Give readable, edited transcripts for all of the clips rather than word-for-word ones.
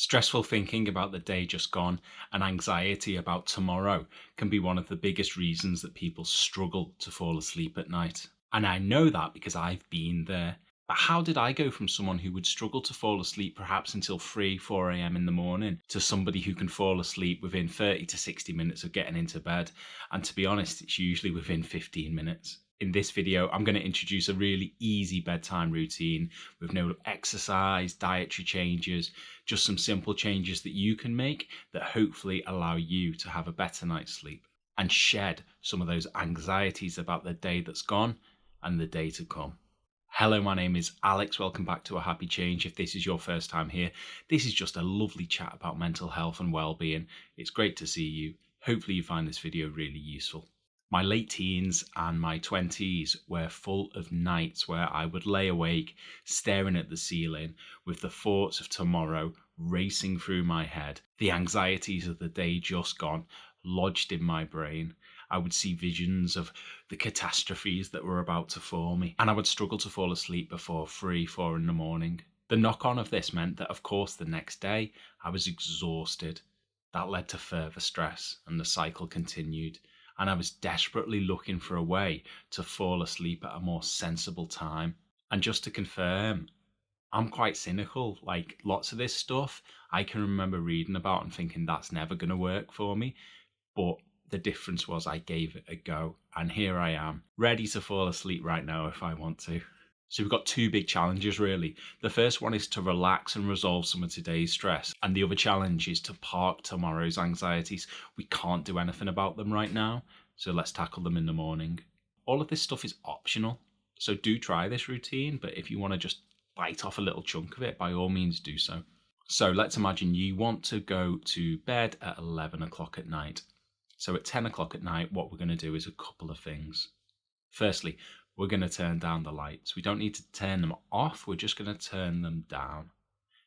Stressful thinking about the day just gone and anxiety about tomorrow can be one of the biggest reasons that people struggle to fall asleep at night. And I know that because I've been there. But how did I go from someone who would struggle to fall asleep perhaps until 3, 4 a.m. in the morning to somebody who can fall asleep within 30 to 60 minutes of getting into bed? And to be honest, it's usually within 15 minutes. In this video, I'm going to introduce a really easy bedtime routine with no exercise, dietary changes, just some simple changes that you can make that hopefully allow you to have a better night's sleep and shed some of those anxieties about the day that's gone and the day to come. Hello, my name is Alex. Welcome back to A Happy Change. If this is your first time here, this is just a lovely chat about mental health and well-being. It's great to see you. Hopefully you find this video really useful. My late teens and my 20s were full of nights where I would lay awake, staring at the ceiling with the thoughts of tomorrow racing through my head, the anxieties of the day just gone lodged in my brain. I would see visions of the catastrophes that were about to fall me, and I would struggle to fall asleep before 3, 4 in the morning. The knock-on of this meant that, of course, the next day I was exhausted. That led to further stress, and the cycle continued. And I was desperately looking for a way to fall asleep at a more sensible time. And just to confirm, I'm quite cynical. Like, lots of this stuff I can remember reading about and thinking that's never going to work for me. But the difference was I gave it a go. And here I am, ready to fall asleep right now if I want to. So we've got two big challenges, really. The first one is to relax and resolve some of today's stress. And the other challenge is to park tomorrow's anxieties. We can't do anything about them right now, so let's tackle them in the morning. All of this stuff is optional, so do try this routine, but if you want to just bite off a little chunk of it, by all means do so. So let's imagine you want to go to bed at 11 o'clock at night. So at 10 o'clock at night, what we're going to do is a couple of things. Firstly, we're going to turn down the lights. We don't need to turn them off. We're just going to turn them down.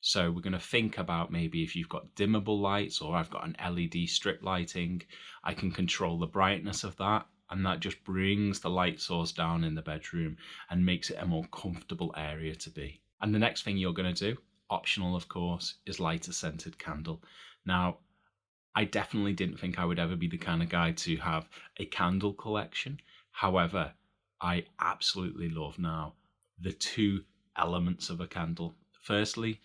So we're going to think about maybe if you've got dimmable lights or I've got an LED strip lighting, I can control the brightness of that. And that just brings the light source down in the bedroom and makes it a more comfortable area to be. And the next thing you're going to do, optional of course, is light a scented candle. Now, I definitely didn't think I would ever be the kind of guy to have a candle collection. However, I absolutely love now the two elements of a candle. Firstly,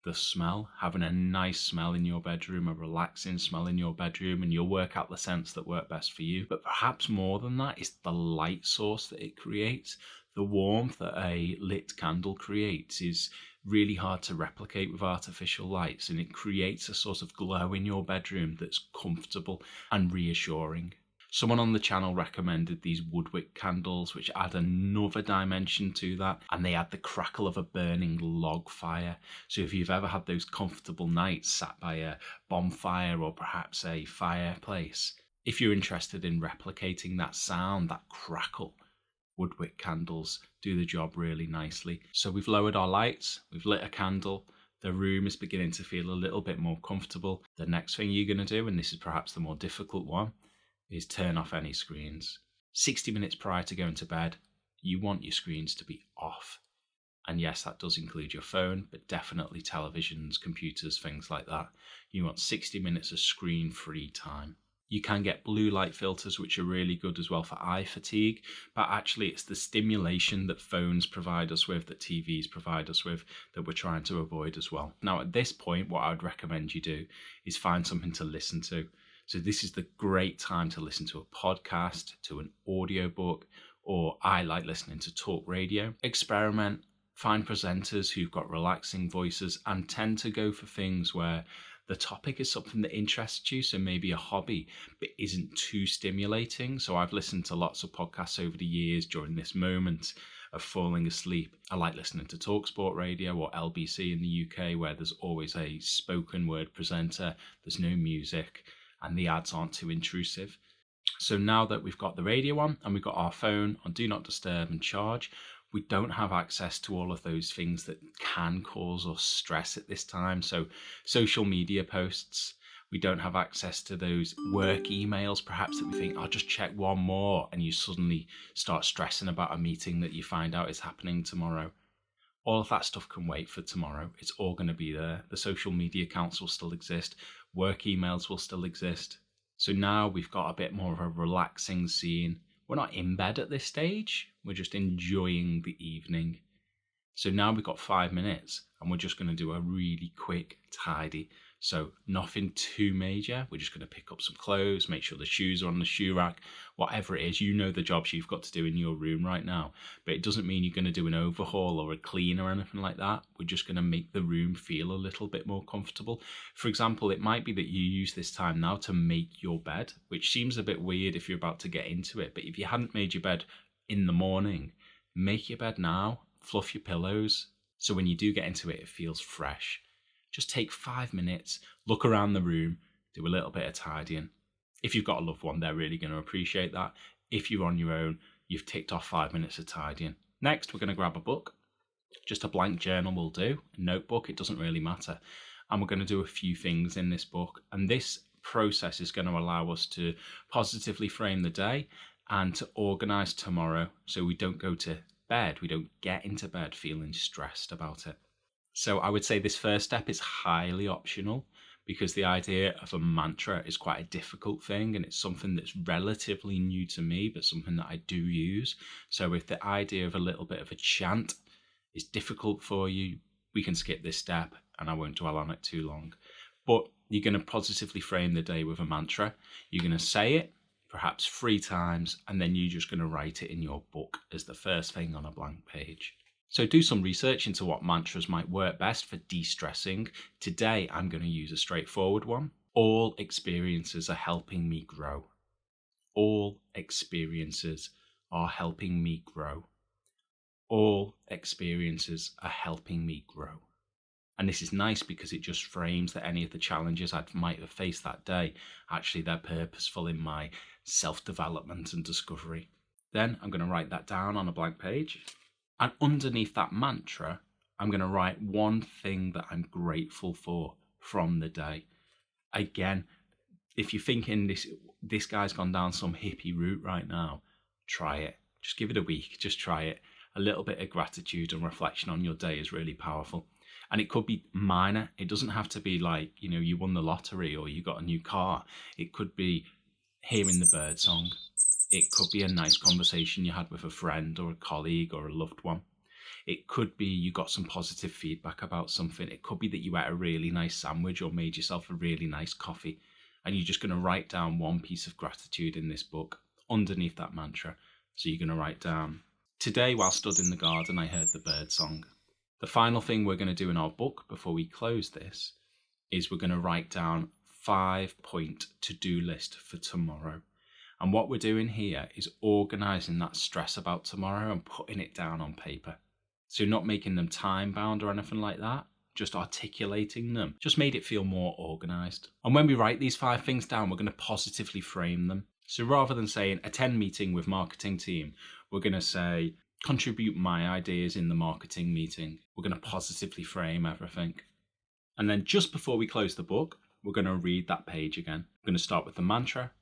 the smell, having a nice smell in your bedroom, a relaxing smell in your bedroom, and you'll work out the scents that work best for you. But perhaps more than that is the light source that it creates. The warmth that a lit candle creates is really hard to replicate with artificial lights, and it creates a sort of glow in your bedroom that's comfortable and reassuring. Someone on the channel recommended these woodwick candles, which add another dimension to that, and they add the crackle of a burning log fire. So if you've ever had those comfortable nights sat by a bonfire or perhaps a fireplace, if you're interested in replicating that sound, that crackle, woodwick candles do the job really nicely. So we've lowered our lights, we've lit a candle, the room is beginning to feel a little bit more comfortable. The next thing you're going to do, and this is perhaps the more difficult one, is turn off any screens. 60 minutes prior to going to bed, you want your screens to be off. And yes, that does include your phone, but definitely televisions, computers, things like that. You want 60 minutes of screen-free time. You can get blue light filters, which are really good as well for eye fatigue, but actually it's the stimulation that phones provide us with, that TVs provide us with, that we're trying to avoid as well. Now at this point, what I would recommend you do is find something to listen to. So this is the great time to listen to a podcast, to an audiobook, or I like listening to talk radio. Experiment, find presenters who've got relaxing voices and tend to go for things where the topic is something that interests you, so maybe a hobby, but isn't too stimulating. So I've listened to lots of podcasts over the years during this moment of falling asleep. I like listening to TalkSport Radio or LBC in the UK, where there's always a spoken word presenter, there's no music, and the ads aren't too intrusive. So now that we've got the radio on and we've got our phone on Do Not Disturb and charge, we don't have access to all of those things that can cause us stress at this time. So social media posts, we don't have access to those work emails perhaps that we think, I'll just check one more, and you suddenly start stressing about a meeting that you find out is happening tomorrow. All of that stuff can wait for tomorrow. It's all going to be there. The social media accounts will still exist. Work emails will still exist. So now we've got a bit more of a relaxing scene. We're not in bed at this stage. We're just enjoying the evening. So now we've got 5 minutes and we're just going to do a really quick tidy. So nothing too major. We're just going to pick up some clothes, make sure the shoes are on the shoe rack, whatever it is. You know the jobs you've got to do in your room right now, but it doesn't mean you're going to do an overhaul or a clean or anything like that. We're just going to make the room feel a little bit more comfortable. For example, it might be that you use this time now to make your bed, which seems a bit weird if you're about to get into it. But if you hadn't made your bed in the morning, make your bed now, fluff your pillows. So when you do get into it, it feels fresh. Just take 5 minutes, look around the room, do a little bit of tidying. If you've got a loved one, they're really going to appreciate that. If you're on your own, you've ticked off 5 minutes of tidying. Next, we're going to grab a book. Just a blank journal will do, a notebook, it doesn't really matter. And we're going to do a few things in this book. And this process is going to allow us to positively frame the day and to organise tomorrow so we don't go to bed, we don't get into bed feeling stressed about it. So I would say this first step is highly optional because the idea of a mantra is quite a difficult thing and it's something that's relatively new to me, but something that I do use. So if the idea of a little bit of a chant is difficult for you, we can skip this step and I won't dwell on it too long. But you're going to positively frame the day with a mantra. You're going to say it perhaps 3 times, and then you're just going to write it in your book as the first thing on a blank page. So do some research into what mantras might work best for de-stressing. Today, I'm going to use a straightforward one. All experiences are helping me grow. All experiences are helping me grow. All experiences are helping me grow. And this is nice because it just frames that any of the challenges I might have faced that day, actually they're purposeful in my self-development and discovery. Then I'm going to write that down on a blank page. And underneath that mantra, I'm going to write one thing that I'm grateful for from the day. Again, if you're thinking this guy's gone down some hippie route right now, try it. Just give it a week. Just try it. A little bit of gratitude and reflection on your day is really powerful. And it could be minor. It doesn't have to be like, you won the lottery or you got a new car. It could be hearing the bird song. It could be a nice conversation you had with a friend or a colleague or a loved one. It could be you got some positive feedback about something. It could be that you ate a really nice sandwich or made yourself a really nice coffee. And you're just going to write down one piece of gratitude in this book underneath that mantra. So you're going to write down, today while stood in the garden, I heard the bird song. The final thing we're going to do in our book before we close this is we're going to write down 5-point to-do list for tomorrow. And what we're doing here is organising that stress about tomorrow and putting it down on paper. So not making them time bound or anything like that, just articulating them, just made it feel more organised. And when we write these 5 things down, we're going to positively frame them. So rather than saying attend meeting with marketing team, we're going to say contribute my ideas in the marketing meeting. We're going to positively frame everything. And then just before we close the book, we're going to read that page again. We're going to start with the mantra.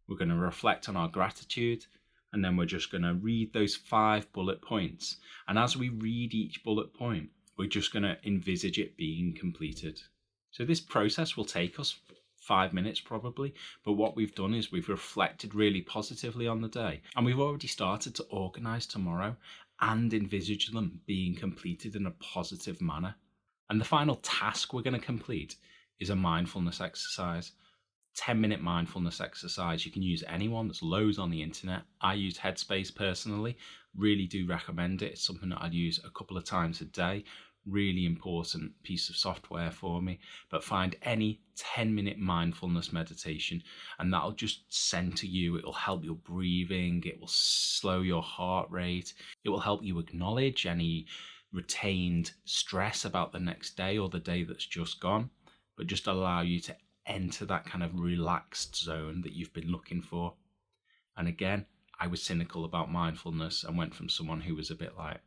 We're going to reflect on our gratitude, and then we're just going to read those 5 bullet points. And as we read each bullet point, we're just going to envisage it being completed. So this process will take us 5 minutes probably, but what we've done is we've reflected really positively on the day, and we've already started to organise tomorrow and envisage them being completed in a positive manner. And the final task we're going to complete is a mindfulness exercise. 10-minute mindfulness exercise. You can use anyone. There's loads on the internet. I use Headspace personally. Really do recommend it. It's something that I'd use a couple of times a day. Really important piece of software for me. But find any 10-minute mindfulness meditation and that'll just center you. It will help your breathing. It will slow your heart rate. It will help you acknowledge any retained stress about the next day or the day that's just gone, but just allow you to enter that kind of relaxed zone that you've been looking for. And again, I was cynical about mindfulness and went from someone who was a bit like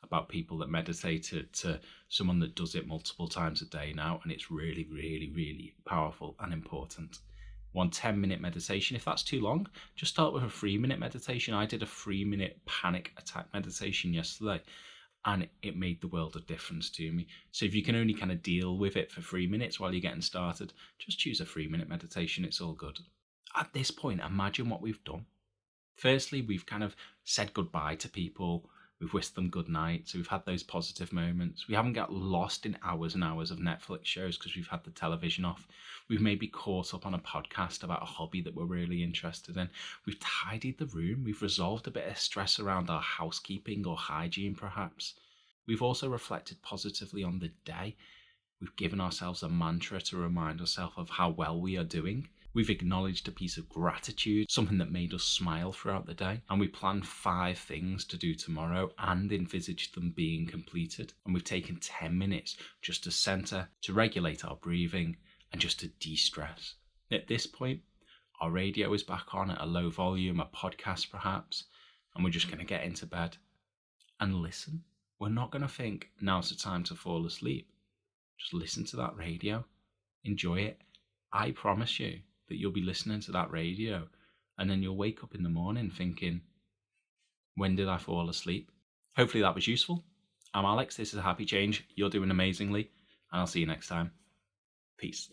about people that meditated to someone that does it multiple times a day now. And it's really, really, really powerful and important. One 10-minute meditation. If that's too long, just start with a 3-minute meditation. I did a 3-minute panic attack meditation yesterday. And it made the world of difference to me. So if you can only kind of deal with it for 3 minutes while you're getting started, just choose a 3-minute meditation. It's all good. At this point, imagine what we've done. Firstly, we've kind of said goodbye to people. We've wished them good night. So we've had those positive moments. We haven't got lost in hours and hours of Netflix shows because we've had the television off. We've maybe caught up on a podcast about a hobby that we're really interested in. We've tidied the room. We've resolved a bit of stress around our housekeeping or hygiene, perhaps. We've also reflected positively on the day. We've given ourselves a mantra to remind ourselves of how well we are doing. We've acknowledged a piece of gratitude, something that made us smile throughout the day. And we planned 5 things to do tomorrow and envisaged them being completed. And we've taken 10 minutes just to center, to regulate our breathing, and just to de-stress. At this point, our radio is back on at a low volume, a podcast perhaps, and we're just going to get into bed and listen. We're not going to think, now's the time to fall asleep. Just listen to that radio. Enjoy it. I promise you that you'll be listening to that radio and then you'll wake up in the morning thinking, when did I fall asleep? Hopefully that was useful. I'm Alex. This is Happy Change. You're doing amazingly. And I'll see you next time. Peace.